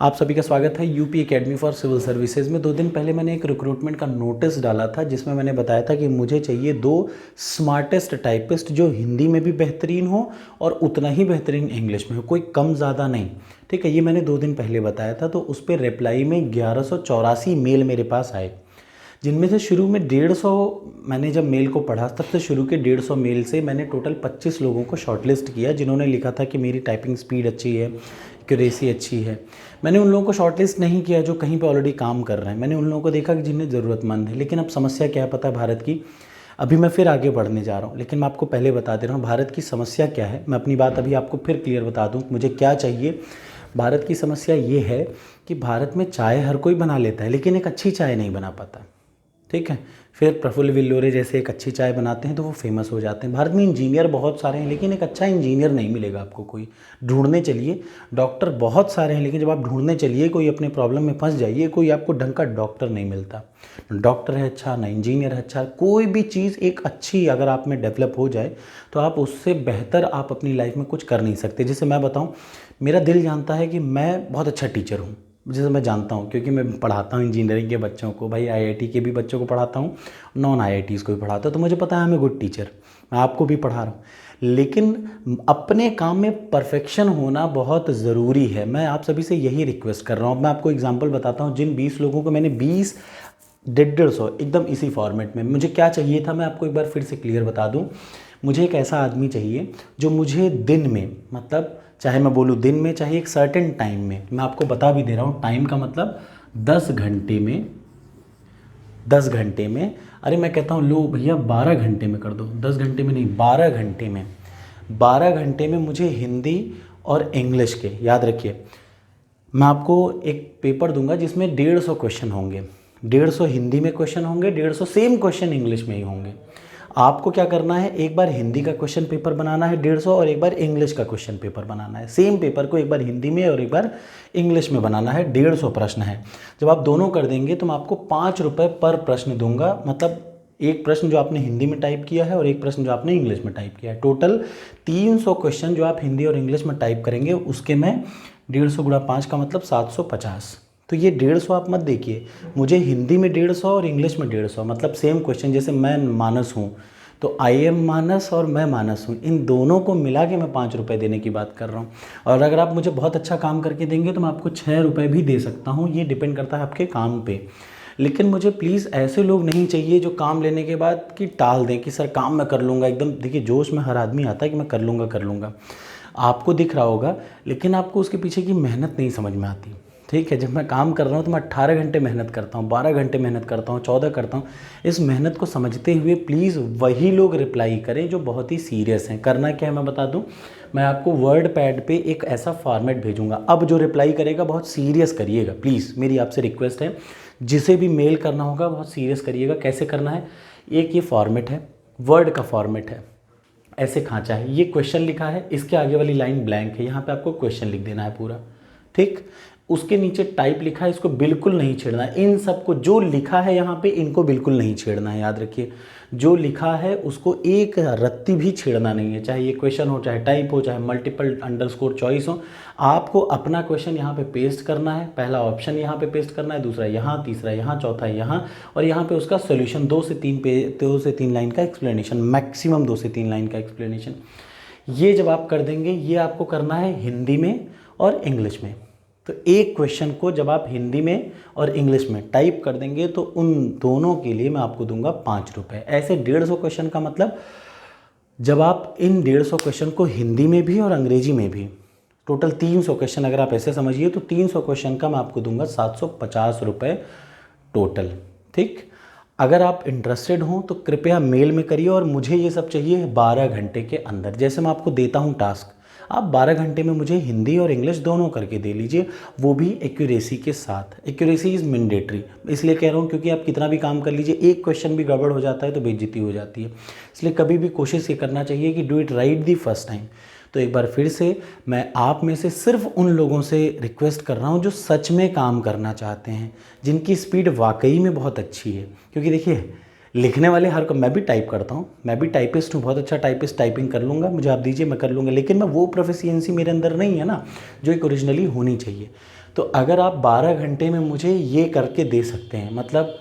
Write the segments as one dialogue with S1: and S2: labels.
S1: आप सभी का स्वागत है UP academy for civil services में। 2 दिन पहले मैंने एक रिक्रूटमेंट का नोटिस डाला था जिसमें मैंने बताया था कि मुझे चाहिए 2 स्मार्टेस्ट टाइपिस्ट जो हिंदी में भी बेहतरीन हो और उतना ही बेहतरीन इंग्लिश में हो, कोई कम ज़्यादा नहीं। ठीक है, ये मैंने 2 दिन पहले बताया था। तो उस पर रिप्लाई में 1184 मेल मेरे पास आए, जिनमें से शुरू में 150 मैंने जब मेल को पढ़ा तब से शुरू के 150 मेल से मैंने टोटल 25 लोगों को शॉर्टलिस्ट किया जिन्होंने लिखा था कि मेरी टाइपिंग स्पीड अच्छी है, एक्यूरेसी अच्छी है। मैंने उन लोगों को शॉर्टलिस्ट नहीं किया जो कहीं पे ऑलरेडी काम कर रहे हैं, मैंने उन लोगों को देखा कि जिन्हें ज़रूरतमंद है। लेकिन अब समस्या क्या है पता है भारत की? अभी मैं फिर आगे बढ़ने जा रहा हूँ, लेकिन मैं आपको पहले बता दे रहा हूँ भारत की समस्या क्या है। मैं अपनी बात अभी आपको फिर क्लियर बता दूँ मुझे क्या चाहिए। भारत की समस्या ये है कि भारत में चाय हर कोई बना लेता है लेकिन एक अच्छी चाय नहीं बना पाता। ठीक है, फिर प्रफुल्ल विल्लोरे जैसे एक अच्छी चाय बनाते हैं तो वो फेमस हो जाते हैं। भारत में इंजीनियर बहुत सारे हैं लेकिन एक अच्छा इंजीनियर नहीं मिलेगा आपको कोई। ढूंढने चलिए, डॉक्टर बहुत सारे हैं लेकिन जब आप ढूंढने चलिए कोई अपने प्रॉब्लम में फंस जाइए, कोई आपको ढंग का डॉक्टर नहीं मिलता। डॉक्टर है अच्छा, ना इंजीनियर है अच्छा। कोई भी चीज़ एक अच्छी अगर आप में डेवलप हो जाए तो आप उससे बेहतर आप अपनी लाइफ में कुछ कर नहीं सकते। जैसे मैं बताऊँ, मेरा दिल जानता है कि मैं बहुत अच्छा टीचर हूँ, जैसे मैं जानता हूँ क्योंकि मैं पढ़ाता हूँ इंजीनियरिंग के बच्चों को, भाई आईआईटी के भी बच्चों को पढ़ाता हूँ, नॉन आईआईटीज़ को भी पढ़ाता हूँ, तो मुझे पता है मैं गुड टीचर, मैं आपको भी पढ़ा रहा हूँ। लेकिन अपने काम में परफेक्शन होना बहुत ज़रूरी है। मैं आप सभी से यही रिक्वेस्ट कर रहा हूँ। मैं आपको एग्जांपल बताता हूँ, जिन 20 लोगों को मैंने 20 150 एकदम इसी फॉर्मेट में मुझे क्या चाहिए था, मैं आपको एक बार फिर से क्लियर बता दूँ। मुझे एक ऐसा आदमी चाहिए जो मुझे दिन में, मतलब चाहे मैं बोलूँ दिन में चाहे एक सर्टेन टाइम में, मैं आपको बता भी दे रहा हूँ टाइम का मतलब 10 घंटे में, 10 घंटे में, अरे मैं कहता हूँ लो भैया 12 घंटे में कर दो, 10 घंटे में नहीं 12 घंटे में, 12 घंटे में मुझे हिंदी और इंग्लिश के, याद रखिए मैं आपको एक पेपर दूंगा जिसमें 150 क्वेश्चन होंगे, 150 हिंदी में क्वेश्चन होंगे, 150 सेम क्वेश्चन इंग्लिश में ही होंगे। आपको क्या करना है, एक बार हिंदी का क्वेश्चन पेपर बनाना है 150 और एक बार इंग्लिश का क्वेश्चन पेपर बनाना है। सेम पेपर को एक बार हिंदी में और एक बार इंग्लिश में बनाना है। 150 प्रश्न है। जब आप दोनों कर देंगे तो मैं आपको 5 रुपये पर प्रश्न दूंगा, मतलब एक प्रश्न जो आपने हिंदी में टाइप किया है और एक प्रश्न जो आपने इंग्लिश में टाइप किया है। टोटल 300 क्वेश्चन जो आप हिंदी और इंग्लिश में टाइप करेंगे उसके मैं 150 गुणा 5 का मतलब 750। तो ये 150 आप मत देखिए, मुझे हिंदी में 150 और इंग्लिश में 150, मतलब सेम क्वेश्चन। जैसे मैं मानस हूँ तो आई एम मानस और मैं मानस हूँ, इन दोनों को मिला के मैं 5 रुपये देने की बात कर रहा हूँ। और अगर आप मुझे बहुत अच्छा काम करके देंगे तो मैं आपको 6 रुपये भी दे सकता हूँ, ये डिपेंड करता है आपके काम पे। लेकिन मुझे प्लीज़ ऐसे लोग नहीं चाहिए जो काम लेने के बाद कि टाल दें कि सर काम मैं कर लूँगा। एकदम देखिए जोश में हर आदमी आता है कि मैं कर लूँगा, आपको दिख रहा होगा, लेकिन आपको उसके पीछे की मेहनत नहीं समझ में आती। ठीक है, जब मैं काम कर रहा हूँ तो मैं 18 घंटे मेहनत करता हूँ, 12 घंटे मेहनत करता हूँ, 14 करता हूँ। इस मेहनत को समझते हुए प्लीज़ वही लोग रिप्लाई करें जो बहुत ही सीरियस हैं। करना क्या है मैं बता दूँ, मैं आपको वर्ड पैड पे एक ऐसा फॉर्मेट भेजूंगा। अब जो रिप्लाई करेगा बहुत सीरियस करिएगा, प्लीज़ मेरी आपसे रिक्वेस्ट है। जिसे भी मेल करना होगा बहुत सीरियस करिएगा। कैसे करना है, एक ये फॉर्मेट है, वर्ड का फॉर्मेट है, ऐसे खांचा है, ये क्वेश्चन लिखा है, इसके आगे वाली लाइन ब्लैंक है, यहाँ पे आपको क्वेश्चन लिख देना है पूरा। ठीक, उसके नीचे टाइप लिखा है, इसको बिल्कुल नहीं छेड़ना है। इन सबको जो लिखा है यहाँ पे इनको बिल्कुल नहीं छेड़ना है, याद रखिए जो लिखा है उसको एक रत्ती भी छेड़ना नहीं है। चाहे ये क्वेश्चन हो, चाहे टाइप हो, चाहे मल्टीपल अंडरस्कोर चॉइस हो, आपको अपना क्वेश्चन यहाँ पे पेस्ट करना है। पहला ऑप्शन यहाँ पे पेस्ट करना है, दूसरा यहाँ, तीसरा यहाँ, चौथा यहाँ, और यहाँ पे उसका सोल्यूशन 2 से 3 लाइन का एक्सप्लेनेशन, मैक्सिमम 2 से 3 लाइन का एक्सप्लेनेशन। ये जब आप कर देंगे, ये आपको करना है हिंदी में और इंग्लिश में। तो एक क्वेश्चन को जब आप हिंदी में और इंग्लिश में टाइप कर देंगे तो उन दोनों के लिए मैं आपको दूंगा 5 रुपये। ऐसे 150 क्वेश्चन का मतलब जब आप इन 150 क्वेश्चन को हिंदी में भी और अंग्रेजी में भी, टोटल 300 क्वेश्चन अगर आप ऐसे समझिए तो 300 क्वेश्चन का मैं आपको दूंगा 750 रुपये टोटल। ठीक, अगर आप इंटरेस्टेड हों तो कृपया मेल में करिए और मुझे ये सब चाहिए 12 घंटे के अंदर। जैसे मैं आपको देता हूँ टास्क, आप 12 घंटे में मुझे हिंदी और इंग्लिश दोनों करके दे लीजिए, वो भी एक्यूरेसी के साथ। एक्यूरेसी इज़ मैंडेटरी, इसलिए कह रहा हूँ क्योंकि आप कितना भी काम कर लीजिए, एक क्वेश्चन भी गड़बड़ हो जाता है तो बेइज्जती हो जाती है। इसलिए कभी भी कोशिश ये करना चाहिए कि do it right the first time. तो एक बार फिर से मैं आप में से सिर्फ उन लोगों से रिक्वेस्ट कर रहा हूँ जो सच में काम करना चाहते हैं, जिनकी स्पीड वाकई में बहुत अच्छी है। क्योंकि देखिए लिखने वाले हर को, मैं भी टाइप करता हूँ, मैं भी टाइपिस्ट हूँ, बहुत अच्छा टाइपिस्ट, टाइपिंग कर लूँगा, मुझे आप दीजिए मैं कर लूँगा, लेकिन मैं वो प्रोफिशिएंसी मेरे अंदर नहीं है ना जो एक ओरिजिनली होनी चाहिए। तो अगर आप 12 घंटे में मुझे ये करके दे सकते हैं, मतलब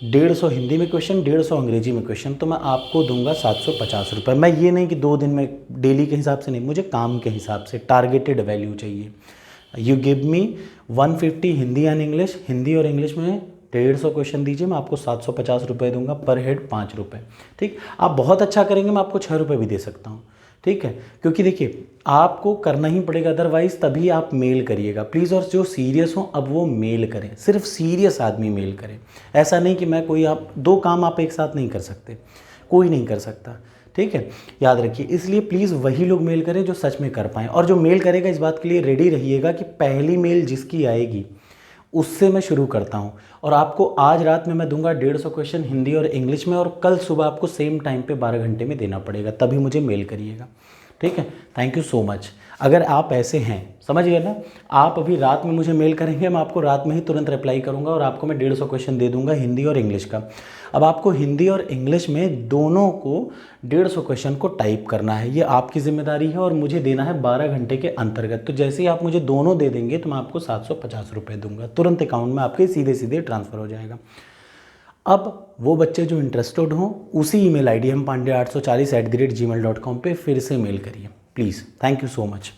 S1: 150 हिंदी में क्वेश्चन, 150 अंग्रेजी में क्वेश्चन, तो मैं आपको दूंगा 750 रुपये। मैं ये नहीं कि 2 दिन में डेली के हिसाब से नहीं, मुझे काम के हिसाब से टारगेटेड वैल्यू चाहिए। You give me 150 Hindi and English, Hindi और इंग्लिश में 150 क्वेश्चन दीजिए, मैं आपको 750 रुपये दूंगा, पर हेड 5 रुपये। ठीक, आप बहुत अच्छा करेंगे मैं आपको 6 रुपये भी दे सकता हूँ। ठीक है, क्योंकि देखिए आपको करना ही पड़ेगा, अदरवाइज़ तभी आप मेल करिएगा प्लीज़। और जो सीरियस हो अब वो मेल करें, सिर्फ सीरियस आदमी मेल करें। ऐसा नहीं कि मैं कोई, आप 2 काम आप एक साथ नहीं कर सकते, कोई नहीं कर सकता। ठीक है, याद रखिए, इसलिए प्लीज़ वही लोग मेल करें जो सच में कर पाएँ। और जो मेल करेगा इस बात के लिए रेडी रहिएगा कि पहली मेल जिसकी आएगी उससे मैं शुरू करता हूँ। और आपको आज रात में मैं दूंगा 150 क्वेश्चन हिंदी और इंग्लिश में, और कल सुबह आपको सेम टाइम पे 12 घंटे में देना पड़ेगा, तभी मुझे मेल करिएगा। ठीक है, थैंक यू सो मच। अगर आप ऐसे हैं, समझ गए ना, आप अभी रात में मुझे मेल करेंगे, मैं आपको रात में ही तुरंत रिप्लाई करूंगा और आपको मैं 150 क्वेश्चन दे दूंगा हिंदी और इंग्लिश का। अब आपको हिंदी और इंग्लिश में दोनों को 150 क्वेश्चन को टाइप करना है, ये आपकी जिम्मेदारी है, और मुझे देना है 12 घंटे के अंतर्गत। तो जैसे ही आप मुझे दोनों दे देंगे तो मैं आपको 750 रुपये दूंगा, तुरंत अकाउंट में आपके सीधे सीधे ट्रांसफ़र हो जाएगा। अब वो बच्चे जो इंटरेस्टेड हों उसी email ID mpandeya840@gmail.com पे फिर से मेल करिए please. Thank you so much.